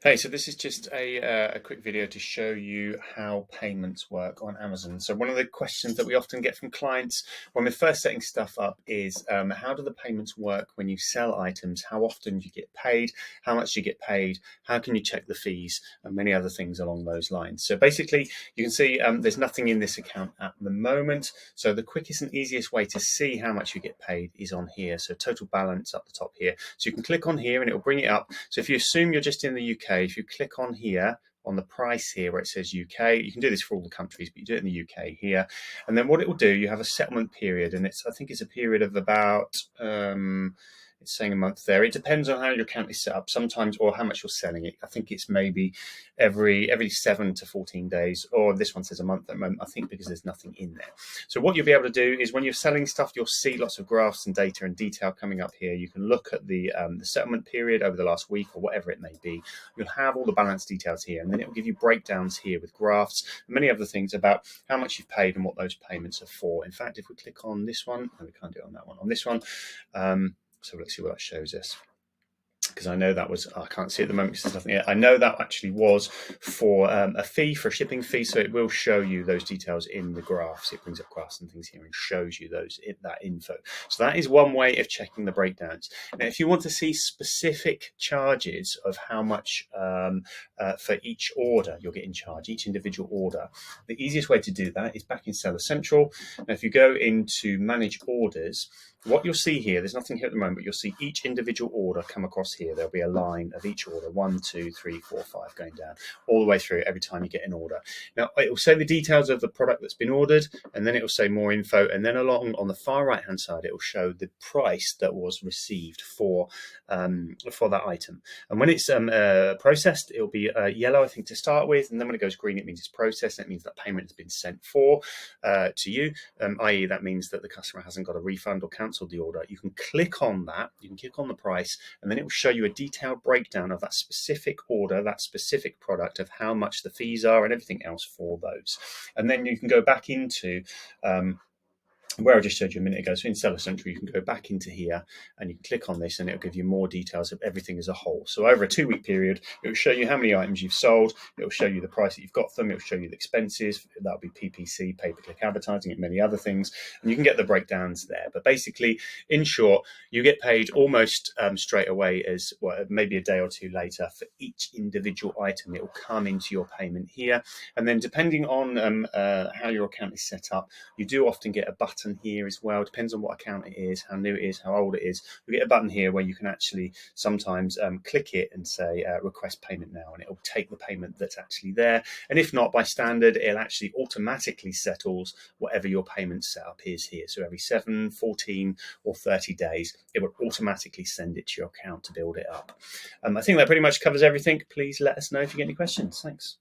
Hey, so this is just a quick video to show you how payments work on Amazon. So one of the questions that we often get from clients when we're first setting stuff up is how do the payments work when you sell items? How often do you get paid? How much do you get paid? How can you check the fees? And many other things along those lines. So basically, you can see there's nothing in this account at the moment. So the quickest and easiest way to see how much you get paid is on here. So total balance up the top here. So you can click on here and it will bring it up. So if you assume you're just in the UK, if you click on here, on the price here where it says UK, you can do this for all the countries, but you do it in the UK here. And then what it will do, you have a settlement period, and I think it's a period of about, it's saying a month there. It depends on how your account is set up sometimes, or how much you're selling it. I think it's maybe every 7 to 14 days, or this one says a month at the moment, I think, because there's nothing in there. So what you'll be able to do is when you're selling stuff, you'll see lots of graphs and data and detail coming up here. You can look at the settlement period over the last week or whatever it may be. You'll have all the balance details here, and then it will give you breakdowns here with graphs and many other things about how much you've paid and what those payments are for. In fact, if we click on this one, and we can't do it on that one, on this one, so let's see what that shows us. Because I know that was, I can't see at the moment because there's nothing here. I know that actually was for a fee, for a shipping fee, so it will show you those details in the graphs. It brings up graphs and things here and shows you that info. So that is one way of checking the breakdowns. Now, if you want to see specific charges of how much for each order you're getting charged, each individual order, the easiest way to do that is back in Seller Central. Now, if you go into Manage Orders, what you'll see here, there's nothing here at the moment, but you'll see each individual order come across here. There'll be a line of each order, 1, 2, 3, 4, 5, going down all the way through every time you get an order. Now, it will say the details of the product that's been ordered, and then it will say more info, and then along on the far right-hand side, it will show the price that was received for that item. And when it's processed, it'll be yellow, I think, to start with, and then when it goes green, it means it's processed, and it means that payment has been sent for to you, i.e. that means that the customer hasn't got a refund or cancelled the order. You can click on that, you can click on the price, and then it will show you a detailed breakdown of that specific order, that specific product, of how much the fees are and everything else for those. And then you can go back into where I just showed you a minute ago. So in Seller Central, you can go back into here and you can click on this and it'll give you more details of everything as a whole. So over a 2-week period, it will show you how many items you've sold. It will show you the price that you've got them. It will show you the expenses. That'll be PPC, pay-per-click advertising, and many other things. And you can get the breakdowns there. But basically, in short, you get paid almost straight away, as well, maybe a day or two later, for each individual item. It will come into your payment here. And then depending on how your account is set up, you do often get a button here as well. Depends on what account it is, how new it is, how old it is. You get a button here where you can actually sometimes click it and say request payment now, and it'll take the payment that's actually there. And if not, by standard, it'll actually automatically settles whatever your payment setup is here. So every 7, 14 or 30 days, it will automatically send it to your account to build it up. I think that pretty much covers everything. Please let us know if you get any questions. Thanks.